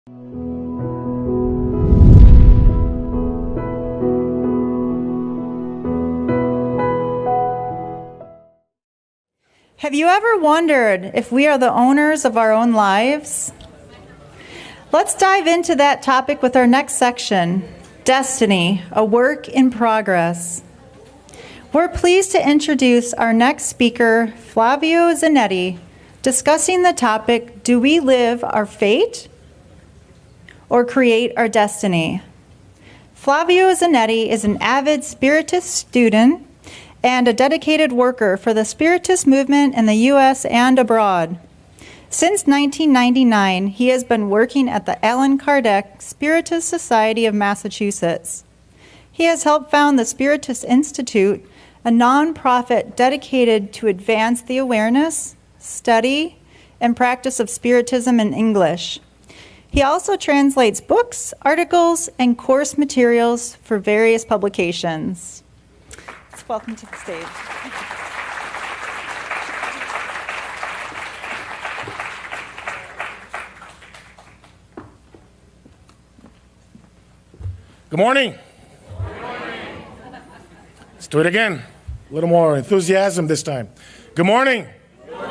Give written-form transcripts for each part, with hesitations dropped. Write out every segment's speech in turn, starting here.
Have you ever wondered if we are the owners of our own lives? Let's dive into that topic with our next section, Destiny, a Work in Progress. We're pleased to introduce our next speaker, Flavio Zanetti, discussing the topic, do we live our fate or create our destiny? Flavio Zanetti is an avid Spiritist student and a dedicated worker for the Spiritist movement in the U.S. and abroad. Since 1999, he has been working at the Allan Kardec Spiritist Society of Massachusetts. He has helped found the Spiritist Institute, a nonprofit dedicated to advance the awareness, study, and practice of Spiritism in English. He also translates books, articles, and course materials for various publications. Welcome to the stage. Good morning. Good morning. Let's do it again. A little more enthusiasm this time. Good morning. Good morning.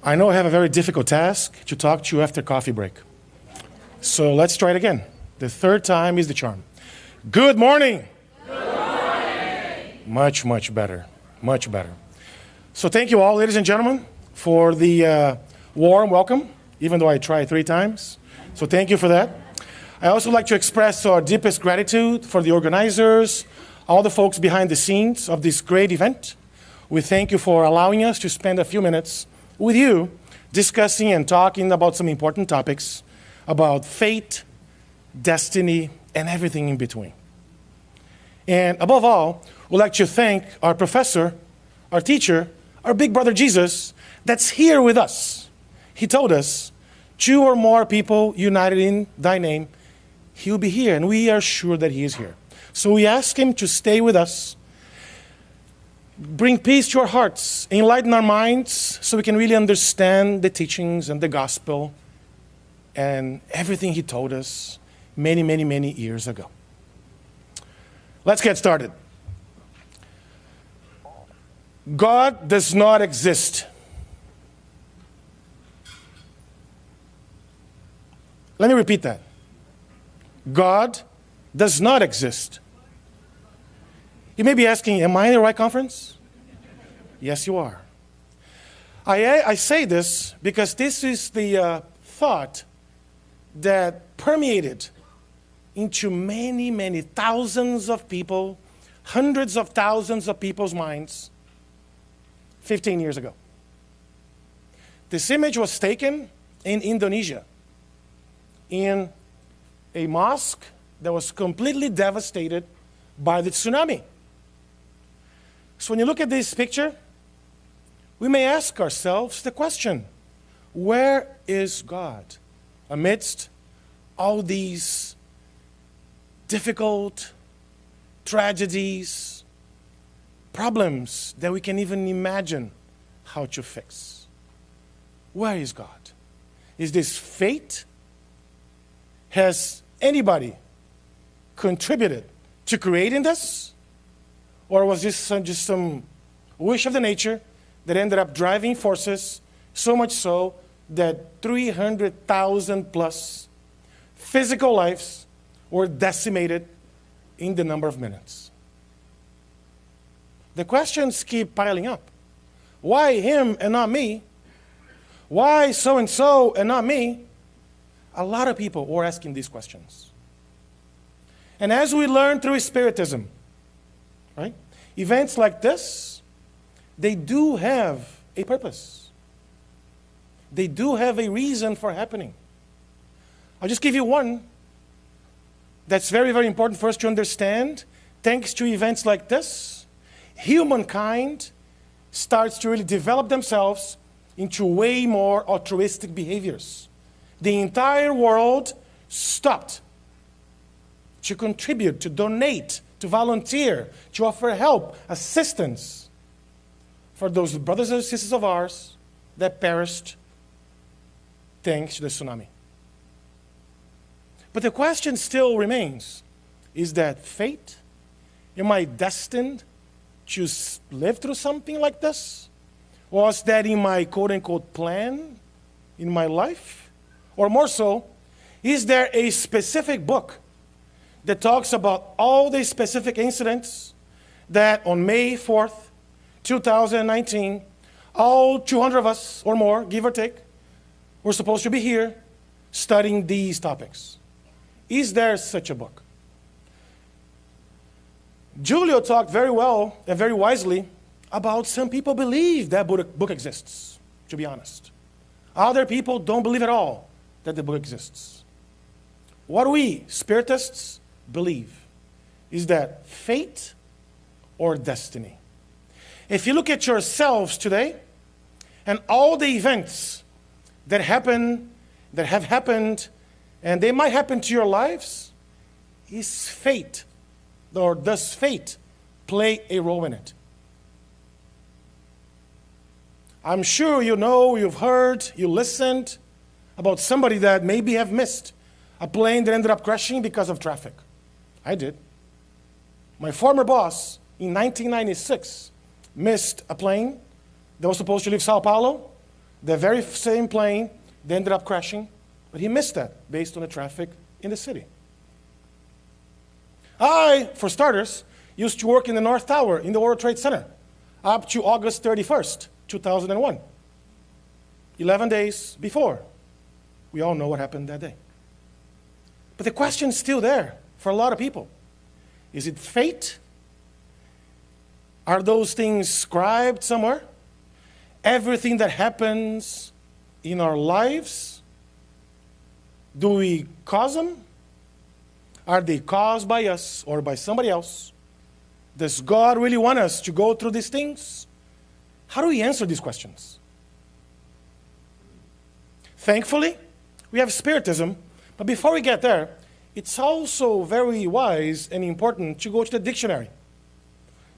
I know I have a very difficult task to talk to you after coffee break. So let's try it again. The third time is the charm. Good morning. Much, much better. Much better. So thank you all, ladies and gentlemen, for the warm welcome, even though I tried 3 times. So thank you for that. I also like to express our deepest gratitude for the organizers, all the folks behind the scenes of this great event. We thank you for allowing us to spend a few minutes with you discussing and talking about some important topics about fate, destiny, and everything in between. And above all, we'd like to thank our professor, our teacher, our big brother Jesus, that's here with us. He told us, 2 or more people united in thy name, he'll be here, and we are sure that he is here. So we ask him to stay with us, bring peace to our hearts, enlighten our minds, so we can really understand the teachings and the gospel and everything he told us many, many, many years ago. Let's get started. God does not exist. Let me repeat that. God does not exist. You may be asking, am I in the right conference? Yes, you are. I say this because this is the thought that permeated into many, many thousands of people, hundreds of thousands of people's minds 15 years ago. This image was taken in Indonesia in a mosque that was completely devastated by the tsunami. So when you look at this picture, we may ask ourselves the question, where is God amidst all these difficult tragedies, problems that we can even imagine how to fix? Where is God? Is this fate? Has anybody contributed to creating this? Or was this just some wish of the nature that ended up driving forces, so much so that 300,000 plus physical lives were decimated in the number of minutes? The questions keep piling up. Why him and not me? Why so-and-so and not me? A lot of people were asking these questions. And as we learn through Spiritism, right, events like this, they do have a purpose. They do have a reason for happening. I'll just give you one that's very, very important for us to understand. Thanks to events like this, humankind starts to really develop themselves into way more altruistic behaviors. The entire world stopped to contribute, to donate, to volunteer, to offer help, assistance for those brothers and sisters of ours that perished thanks to the tsunami. But the question still remains, is that fate? Am I destined to live through something like this? Was that in my quote-unquote plan in my life? Or more so, is there a specific book that talks about all the specific incidents that on May 4th, 2019, all 200 of us or more, give or take, were supposed to be here studying these topics? Is there such a book? Julio talked very well and very wisely about some people believe that book exists, to be honest. Other people don't believe at all that the book exists. What we, Spiritists, believe is that fate or destiny. If you look at yourselves today and all the events that happen, that have happened, and they might happen to your lives, is fate, or does fate play a role in it? I'm sure you know, you've heard, you listened about somebody that maybe have missed a plane that ended up crashing because of traffic. I did. My former boss in 1996 missed a plane that was supposed to leave Sao Paulo, the very same plane that ended up crashing, but he missed that based on the traffic in the city. I, for starters, used to work in the North Tower in the World Trade Center up to August 31st, 2001. 11 days before. We all know what happened that day. But the question's still there for a lot of people. Is it fate? Are those things scribed somewhere? Everything that happens in our lives, do we cause them? Are they caused by us or by somebody else? Does God really want us to go through these things? How do we answer these questions? Thankfully, we have Spiritism, but before we get there, it's also very wise and important to go to the dictionary.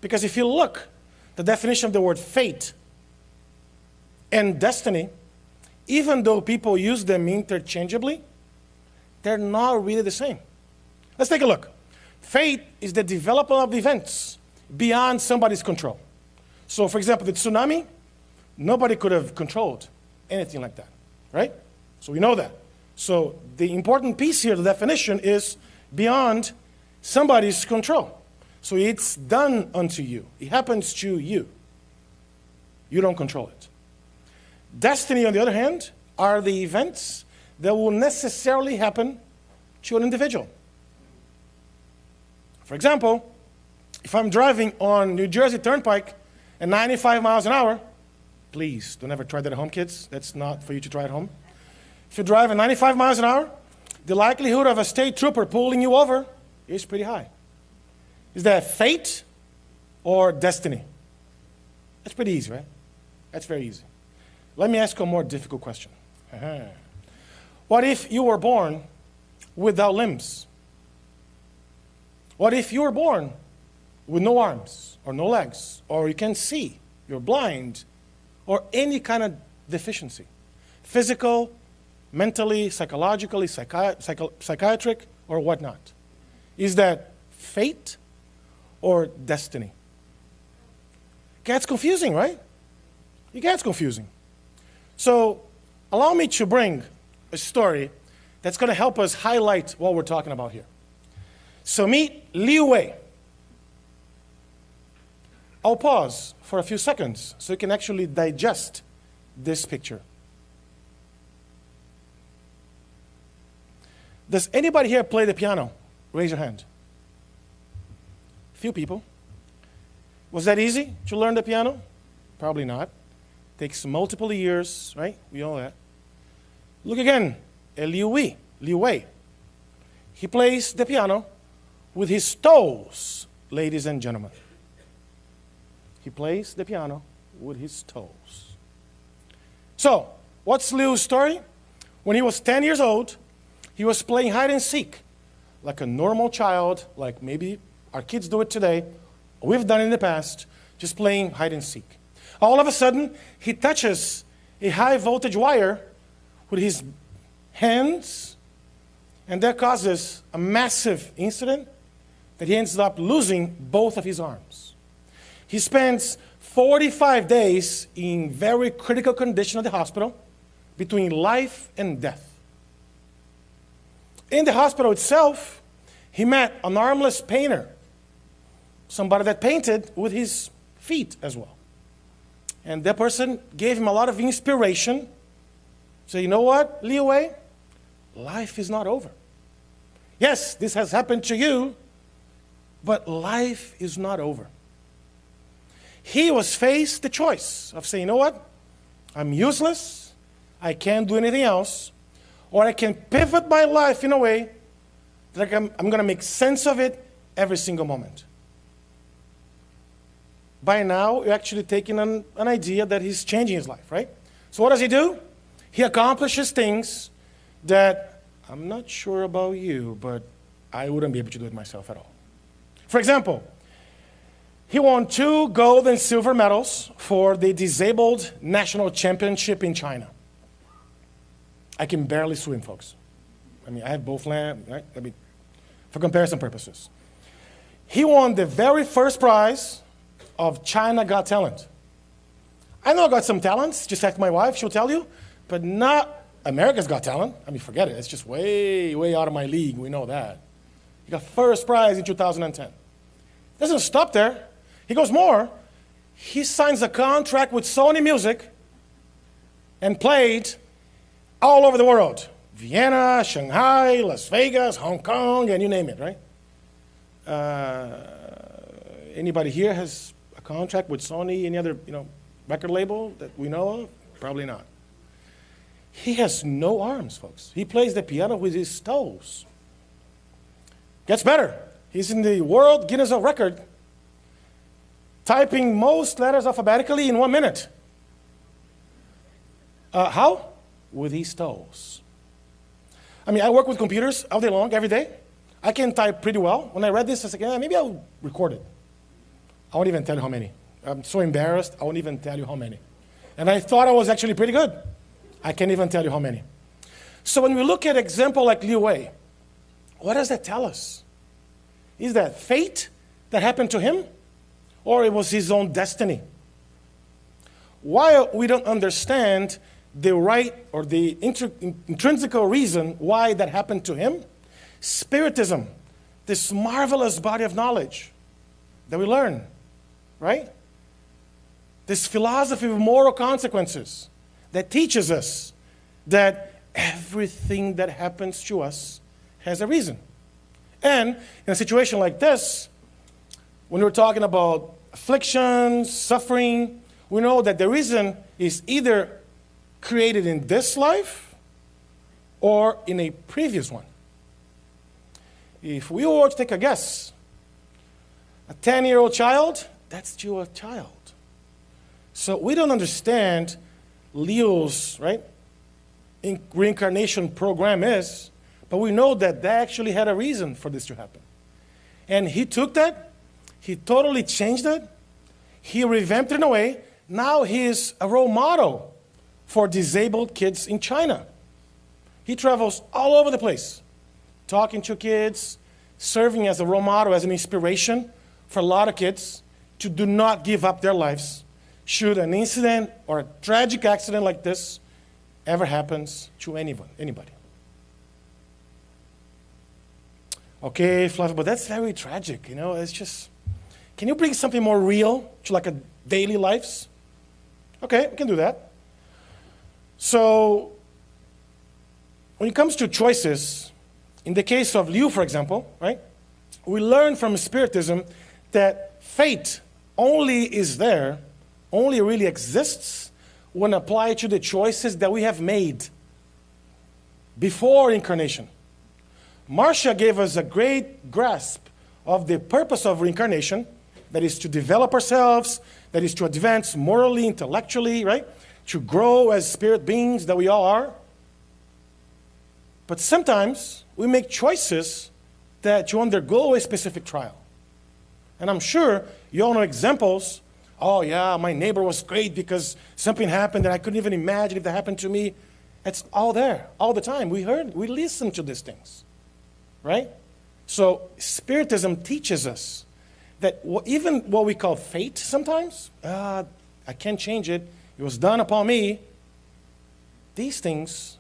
Because if you look, the definition of the word fate and destiny, even though people use them interchangeably, they're not really the same. Let's take a look. Fate is the development of events beyond somebody's control. So, for example, the tsunami, nobody could have controlled anything like that, right? So we know that. So the important piece here, the definition, is beyond somebody's control. So it's done unto you. It happens to you. You don't control it. Destiny, on the other hand, are the events that will necessarily happen to an individual. For example, if I'm driving on New Jersey Turnpike at 95 miles an hour, please don't ever try that at home, kids. That's not for you to try at home. If you drive at 95 miles an hour, the likelihood of a state trooper pulling you over is pretty high. Is that fate or destiny? That's pretty easy, right? That's very easy. Let me ask you a more difficult question. What if you were born without limbs? What if you were born with no arms or no legs, or you can't see, you're blind, or any kind of deficiency? Physical, mentally, psychologically, psychiatric, or whatnot. Is that fate or destiny? Gets confusing, right? It gets confusing. So allow me to bring a story that's going to help us highlight what we're talking about here. So meet Liu Wei. I'll pause for a few seconds so you can actually digest this picture. Does anybody here play the piano? Raise your hand. Few people. Was that easy to learn the piano? Probably not. Takes multiple years, right? We know that. Look again at Liu Wei. He plays the piano with his toes, ladies and gentlemen. He plays the piano with his toes. So, what's Liu's story? When he was 10 years old, he was playing hide and seek like a normal child, like maybe our kids do it today. We've done it in the past, just playing hide and seek. All of a sudden, he touches a high voltage wire with his hands, and that causes a massive incident that he ends up losing both of his arms. He spends 45 days in very critical condition at the hospital, between life and death. In the hospital itself, he met an armless painter, somebody that painted with his feet as well. And that person gave him a lot of inspiration. So you know what, Liu Wei? Life is not over. Yes, this has happened to you, but life is not over. He was faced the choice of saying, you know what? I'm useless. I can't do anything else. Or I can pivot my life in a way that I'm going to make sense of it every single moment. By now, you're actually taking an idea that he's changing his life, right? So what does he do? He accomplishes things that I'm not sure about you, but I wouldn't be able to do it myself at all. For example, he won 2 gold and silver medals for the disabled national championship in China. I can barely swim, folks. I mean, I have both land, right? I mean, for comparison purposes. He won the very first prize of China Got Talent. I know I got some talents, just ask my wife, she'll tell you, but not America's Got Talent. I mean, forget it. It's just way, way out of my league. We know that. He got first prize in 2010. Doesn't stop there. He goes more. He signs a contract with Sony Music and played all over the world. Vienna, Shanghai, Las Vegas, Hong Kong, and you name it, right? Anybody here has a contract with Sony, any other record label that we know of? Probably not. He has no arms, folks. He plays the piano with his toes. Gets better. He's in the World Guinness World Record, typing most letters alphabetically in 1 minute. How? With his toes. I mean, I work with computers all day long, every day. I can type pretty well. When I read this, I said, yeah, maybe I'll record it. I won't even tell you how many. I'm so embarrassed, I won't even tell you how many. And I thought I was actually pretty good. I can't even tell you how many. So when we look at an example like Liu Wei, what does that tell us? Is that fate that happened to him? Or it was his own destiny? While we don't understand the right or the intrinsic reason why that happened to him, Spiritism, this marvelous body of knowledge that we learn, right? This philosophy of moral consequences that teaches us that everything that happens to us has a reason. And in a situation like this, when we're talking about afflictions, suffering, we know that the reason is either created in this life or in a previous one. If we were to take a guess, a 10-year-old child, that's still a child. So we don't understand Liu's, right, reincarnation program is, but we know that they actually had a reason for this to happen. And he took that, he totally changed it, he revamped it in a way. Now he's a role model for disabled kids in China. He travels all over the place, talking to kids, serving as a role model, as an inspiration for a lot of kids to do not give up their lives should an incident or a tragic accident like this ever happens to anybody. Okay, Flavio, but that's very tragic, it's just, can you bring something more real to like a daily lives? Okay, we can do that. So, when it comes to choices, in the case of Liu, for example, right, we learn from Spiritism that fate only really exists when applied to the choices that we have made before incarnation. Marcia gave us a great grasp of the purpose of reincarnation, that is to develop ourselves, that is to advance morally, intellectually, right? To grow as spirit beings that we all are. But sometimes we make choices that you undergo a specific trial. And I'm sure you all know examples. Oh yeah, my neighbor was great because something happened that I couldn't even imagine if that happened to me. It's all there, all the time. We listen to these things, right? So Spiritism teaches us that even what we call fate sometimes, I can't change it, it was done upon me. These things,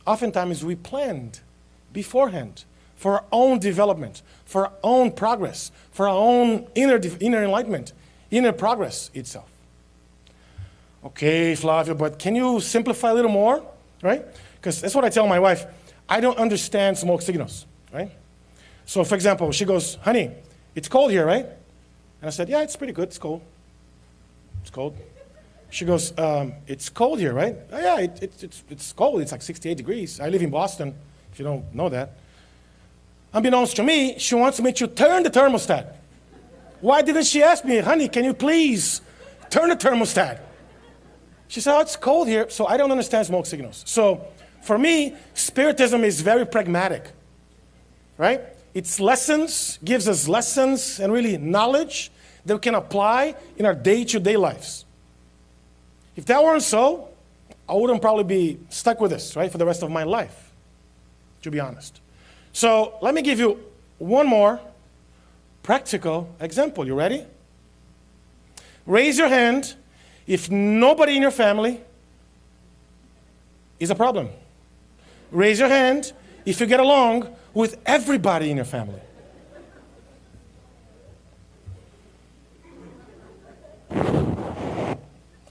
oftentimes we planned beforehand for our own development, for our own progress, for our own inner enlightenment, inner progress itself. Okay, Flavio, but can you simplify a little more, right? Because that's what I tell my wife. I don't understand smoke signals, right? So, for example, she goes, honey, it's cold here, right? And I said, yeah, it's pretty good. It's cold. It's cold. She goes, it's cold here, right? Oh, yeah, it's cold. It's like 68 degrees. I live in Boston, if you don't know that. Unbeknownst to me, she wants me to turn the thermostat. Why didn't she ask me, honey, can you please turn the thermostat? She said, oh, it's cold here, so I don't understand smoke signals. So for me, Spiritism is very pragmatic, right? It's lessons, gives us lessons and really knowledge that we can apply in our day-to-day lives. If that weren't so, I wouldn't probably be stuck with this, right, for the rest of my life, to be honest. So let me give you one more practical example. You ready? Raise your hand if nobody in your family is a problem. Raise your hand if you get along with everybody in your family.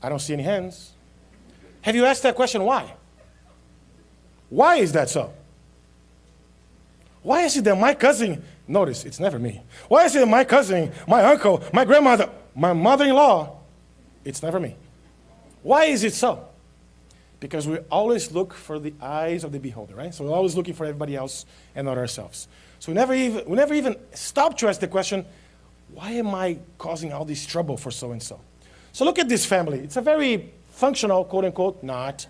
I don't see any hands. Have you asked that question why? Why is that so? Why is it that my cousin, notice, it's never me. Why is it that my cousin, my uncle, my grandmother, my mother-in-law, it's never me? Why is it so? Because we always look for the eyes of the beholder, right? So we're always looking for everybody else and not ourselves. So we never even stop to ask the question, why am I causing all this trouble for so-and-so? So look at this family. It's a very functional, quote-unquote, not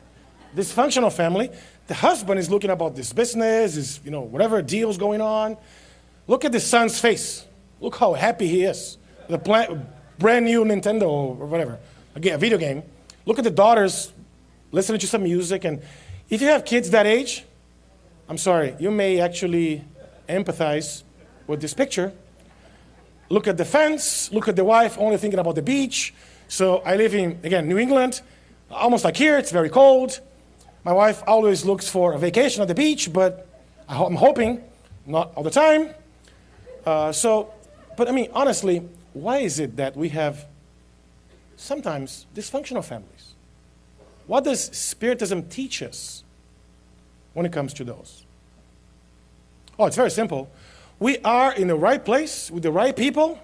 dysfunctional family. The husband is looking about this business, is, whatever deal's going on. Look at the son's face. Look how happy he is. The brand new Nintendo or whatever, again, a video game. Look at the daughters listening to some music. And if you have kids that age, I'm sorry, you may actually empathize with this picture. Look at the fence. Look at the wife only thinking about the beach. So I live in, again, New England, almost like here. It's very cold. My wife always looks for a vacation at the beach, but I'm hoping not all the time. But I mean, honestly, why is it that we have sometimes dysfunctional families? What does Spiritism teach us when it comes to those? Oh, it's very simple. We are in the right place with the right people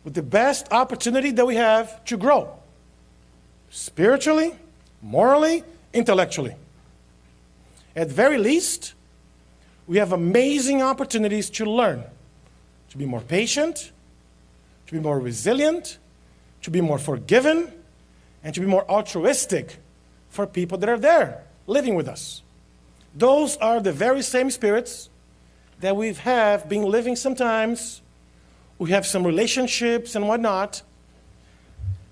with the best opportunity that we have to grow. Spiritually, morally, intellectually. At very least, we have amazing opportunities to learn, to be more patient, to be more resilient, to be more forgiving, and to be more altruistic for people that are there living with us. Those are the very same spirits that we have been living sometimes. We have some relationships and whatnot.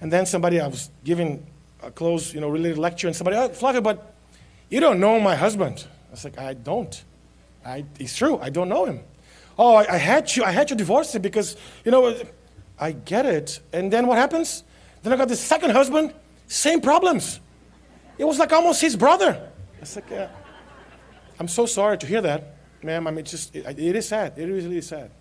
And then I was giving a close, related lecture, and somebody, oh, Flavio, but you don't know my husband. I was like, I don't. It's true, I don't know him. Oh, I had to divorce him because, I get it. And then what happens? Then I got the second husband, same problems. It was like almost his brother. I was like, yeah. I'm so sorry to hear that, ma'am. I mean, it is sad. It really is sad.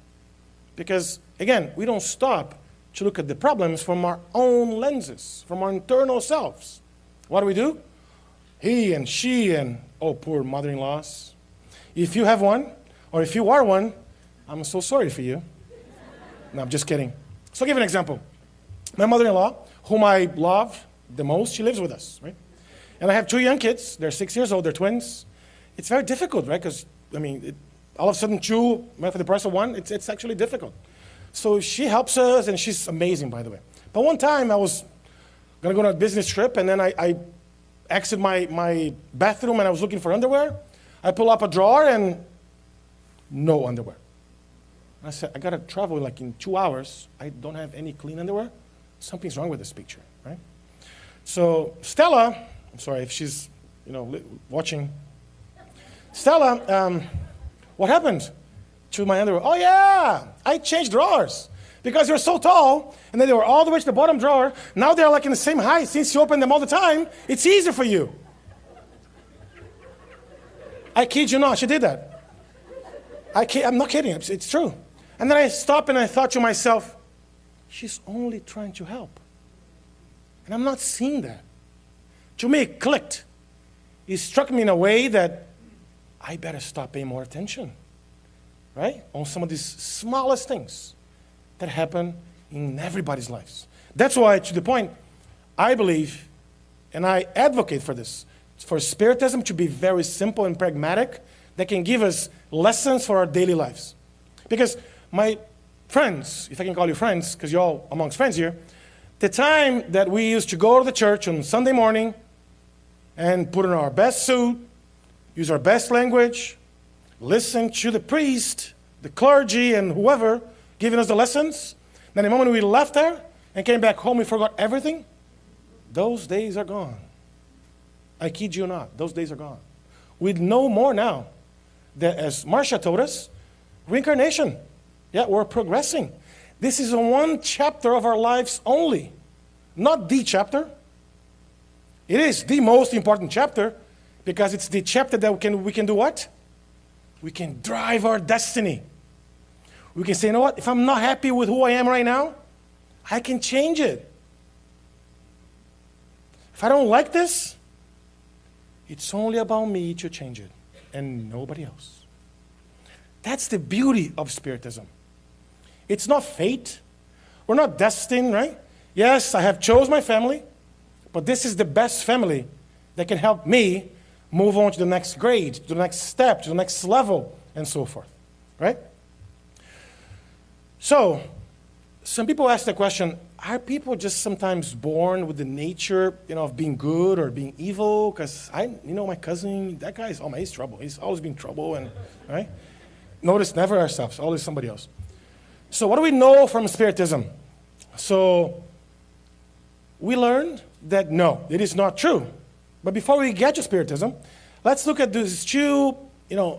Because, again, we don't stop to look at the problems from our own lenses, from our internal selves. What do? He and she and, oh, poor mother-in-laws. If you have one, or if you are one, I'm so sorry for you. No, I'm just kidding. So I'll give an example. My mother-in-law, whom I love the most, she lives with us, right? And I have 2 young kids. They're 6 years old. They're twins. It's very difficult, right? Because, all of a sudden 2 for the price of 1, it's actually difficult. So she helps us, and she's amazing, by the way. But one time I was going to go on a business trip, and then I exited my bathroom, and I was looking for underwear. I pull up a drawer, and no underwear. And I said, I got to travel like in 2 hours. I don't have any clean underwear. Something's wrong with this picture, right? So Stella, I'm sorry if she's watching. Stella, what happened to my underwear? Oh, yeah, I changed drawers because they were so tall, and then they were all the way to the bottom drawer. Now they're like in the same height. Since you open them all the time, it's easier for you. I kid you not, she did that. I'm not kidding, it's true. And then I stopped and I thought to myself, she's only trying to help. And I'm not seeing that. To me, it clicked. It struck me in a way that I better stop paying more attention, right? On some of these smallest things that happen in everybody's lives. That's why, to the point, I believe, and I advocate for this, for Spiritism to be very simple and pragmatic, that can give us lessons for our daily lives. Because my friends, if I can call you friends, because you're all amongst friends here, the time that we used to go to the church on Sunday morning and put on our best suit, use our best language, listen to the priest, the clergy, and whoever giving us the lessons, then the moment we left there and came back home, we forgot everything, those days are gone. I kid you not, those days are gone. We know more now that, as Marcia told us, reincarnation. Yeah, we're progressing. This is one chapter of our lives only, not the chapter. It is the most important chapter because it's the chapter that we can do what? We can drive our destiny. We can say, you know what? If I'm not happy with who I am right now, I can change it. If I don't like this, it's only about me to change it and nobody else. That's the beauty of Spiritism. It's not fate. We're not destined, right? Yes, I have chose my family, but this is the best family that can help me move on to the next grade, to the next step, to the next level, and so forth, right? So, some people ask the question, are people just sometimes born with the nature, of being good or being evil? Because my cousin, that guy he's trouble. He's always been trouble, and right? Notice never ourselves, always somebody else. So what do we know from Spiritism? So we learned that no, it is not true. But before we get to Spiritism, let's look at these two,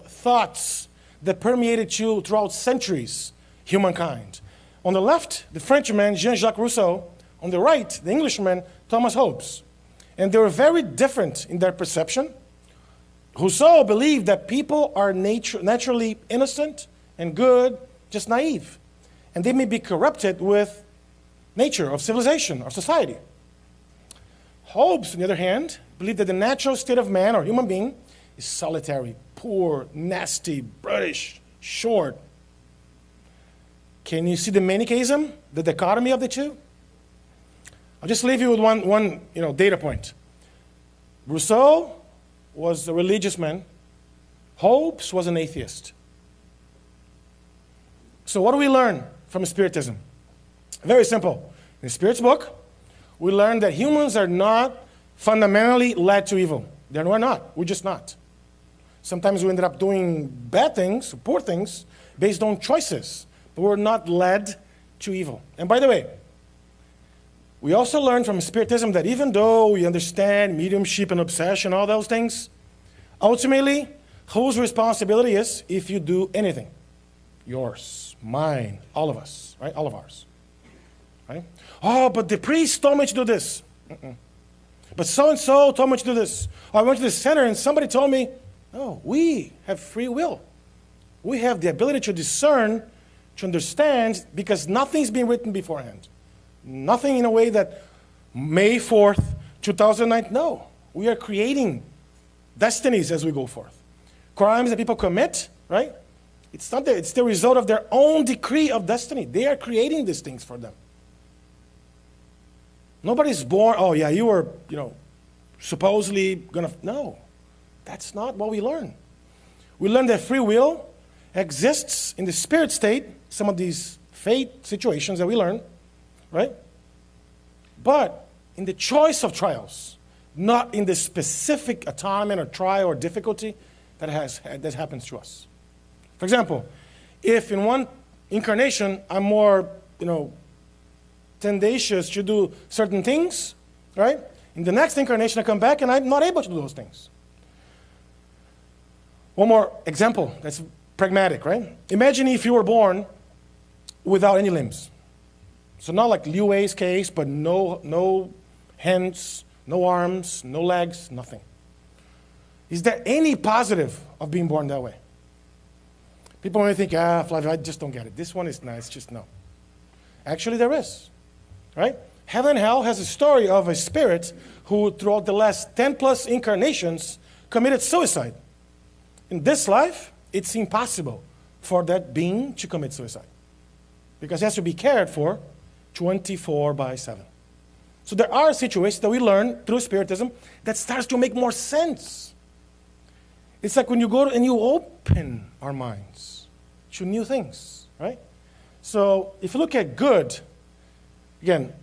thoughts that permeated throughout centuries, humankind. On the left, the Frenchman Jean-Jacques Rousseau. On the right, the Englishman Thomas Hobbes. And they were very different in their perception. Rousseau believed that people are naturally innocent and good, just naive. And they may be corrupted with nature, of civilization, or society. Hobbes, on the other hand, believed that the natural state of man or human being is solitary, poor, nasty, brutish, short. Can you see the manichaeism, the dichotomy of the two? I'll just leave you with one data point. Rousseau was a religious man. Hobbes was an atheist. So what do we learn from Spiritism? Very simple. In the Spirit's book, we learn that humans are not fundamentally led to evil. We're not. We're just not. Sometimes we ended up doing bad things, poor things, based on choices. But we're not led to evil. And by the way, we also learn from Spiritism that even though we understand mediumship and obsession, all those things, ultimately, whose responsibility is if you do anything? Yours, mine, all of us, right? All of ours, right? Oh, but the priest told me to do this. But so-and-so told me to do this. Or I went to the center and somebody told me, no, we have free will. We have the ability to discern, to understand, because nothing's been written beforehand. Nothing in a way that May 4th, 2009, no. We are creating destinies as we go forth. Crimes that people commit, right? It's not that, it's the result of their own decree of destiny. They are creating these things for them. Nobody's born, oh yeah, you were, supposedly gonna, no. That's not what we learn. We learn that free will exists in the spirit state, some of these fate situations that we learn, right? But in the choice of trials, not in the specific atonement or trial or difficulty that happens to us. For example, if in one incarnation I'm more, tendacious to do certain things, right? In the next incarnation I come back and I'm not able to do those things. One more example that's pragmatic, right? Imagine if you were born without any limbs. So not like Liu Wei's case, but no hands, no arms, no legs, nothing. Is there any positive of being born that way? People may think, Flavio, I just don't get it. This one is nice, just no. Actually, there is, right? Heaven and Hell has a story of a spirit who, throughout the last 10 plus incarnations, committed suicide. In this life, it's impossible for that being to commit suicide because he has to be cared for 24/7. So there are situations that we learn through Spiritism that starts to make more sense. It's like when you go and you open our minds to new things, right? So if you look at good, again,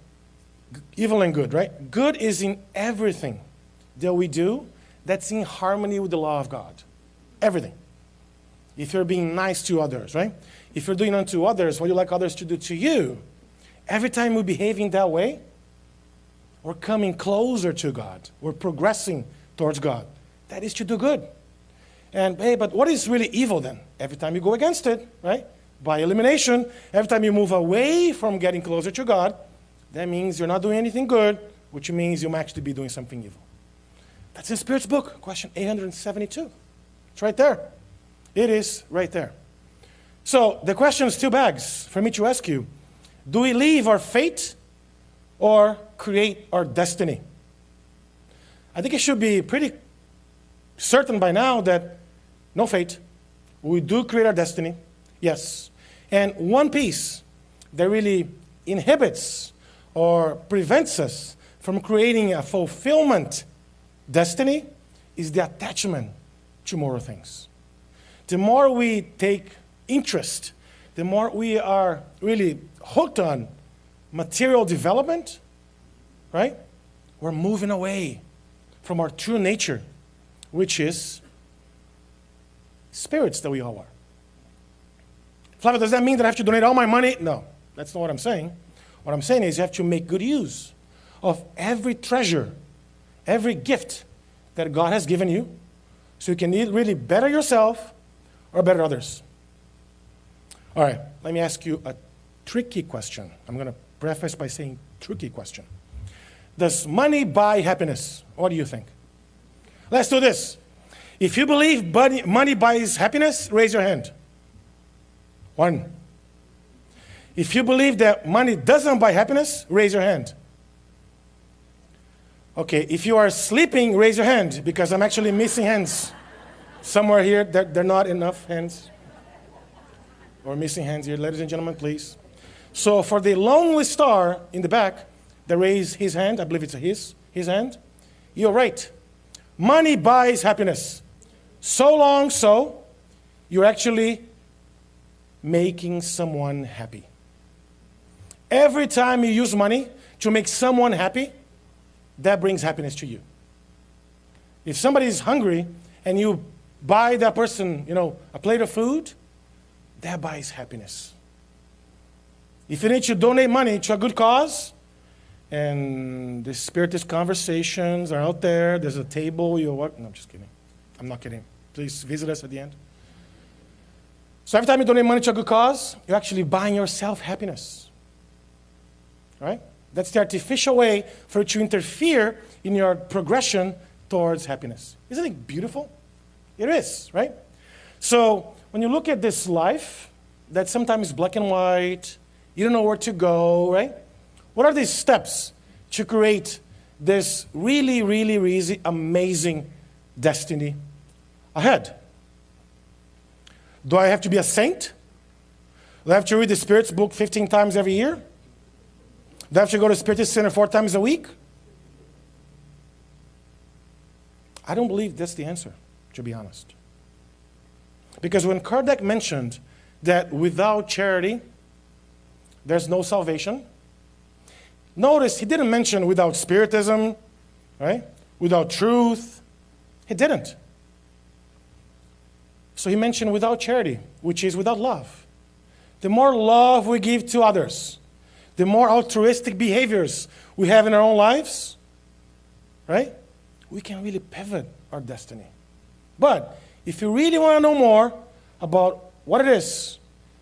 evil and good, right? Good is in everything that we do that's in harmony with the law of God. Everything. If you're being nice to others, right? If you're doing unto others what you like others to do to you, every time we're behaving that way, we're coming closer to God. We're progressing towards God. That is to do good. And hey, but what is really evil then? Every time you go against it, right? By elimination, every time you move away from getting closer to God, that means you're not doing anything good, which means you might actually be doing something evil. That's in Spirit's book, question 872. It's right there. It is right there. So the question is two bags for me to ask you. Do we leave our fate or create our destiny? I think it should be pretty certain by now that no fate. We do create our destiny, yes. And one piece that really inhibits or prevents us from creating a fulfillment destiny is the attachment to moral things. The more we take interest, the more we are really hooked on material development, right? We're moving away from our true nature, which is spirits that we all are. Flavio, does that mean that I have to donate all my money? No, that's not what I'm saying. What I'm saying is you have to make good use of every treasure, every gift that God has given you, so you can really better yourself or better others. All right, let me ask you a tricky question. I'm going to preface by saying tricky question. Does money buy happiness? What do you think? Let's do this. If you believe money buys happiness, raise your hand. 1. If you believe that money doesn't buy happiness, raise your hand. Okay, if you are sleeping, raise your hand, because I'm actually missing hands. Somewhere here, there are not enough hands. Or missing hands here. Ladies and gentlemen, please. So for the lonely star in the back that raised his hand, I believe it's his hand, you're right. Money buys happiness. So long so, you're actually making someone happy. Every time you use money to make someone happy, that brings happiness to you. If somebody is hungry and you buy that person, a plate of food, that buys happiness. If you need to donate money to a good cause, and the Spiritist conversations are out there, there's a table, no, I'm just kidding. I'm not kidding. Please visit us at the end. So every time you donate money to a good cause, you're actually buying yourself happiness. Right? That's the artificial way for you to interfere in your progression towards happiness. Isn't it beautiful? It is, right? So when you look at this life, that sometimes is black and white, you don't know where to go, right? What are these steps to create this really, really, really amazing destiny ahead? Do I have to be a saint? Do I have to read the Spirit's book 15 times every year? Do I have to go to Spiritist Center 4 times a week? I don't believe that's the answer, to be honest. Because when Kardec mentioned that without charity, there's no salvation, notice he didn't mention without Spiritism, right? Without truth. He didn't. So he mentioned without charity, which is without love. The more love we give to others, the more altruistic behaviors we have in our own lives, right? We can really pivot our destiny. But if you really want to know more about what it is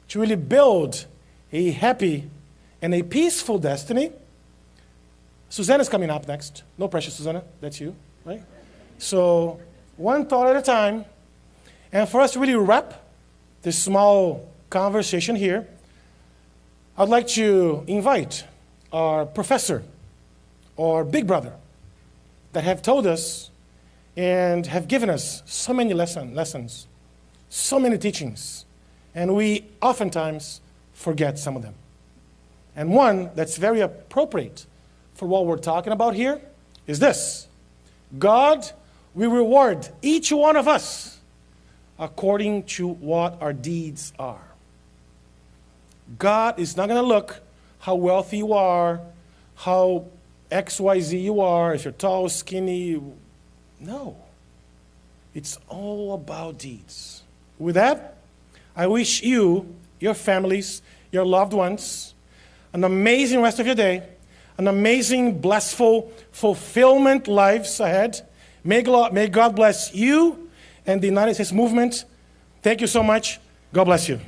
to really build a happy and a peaceful destiny, Susanna's coming up next. No pressure, Susanna. That's you, right? So, one thought at a time. And for us to really wrap this small conversation here, I'd like to invite our professor or big brother that have told us and have given us so many lessons, so many teachings, and we oftentimes forget some of them. And one that's very appropriate for what we're talking about here is this: God will reward each one of us according to what our deeds are. God is not going to look how wealthy you are, how XYZ you are, if you're tall, skinny. No. It's all about deeds. With that, I wish you, your families, your loved ones, an amazing rest of your day, an amazing, blissful, fulfillment lives ahead. May God bless you and the United States movement. Thank you so much. God bless you.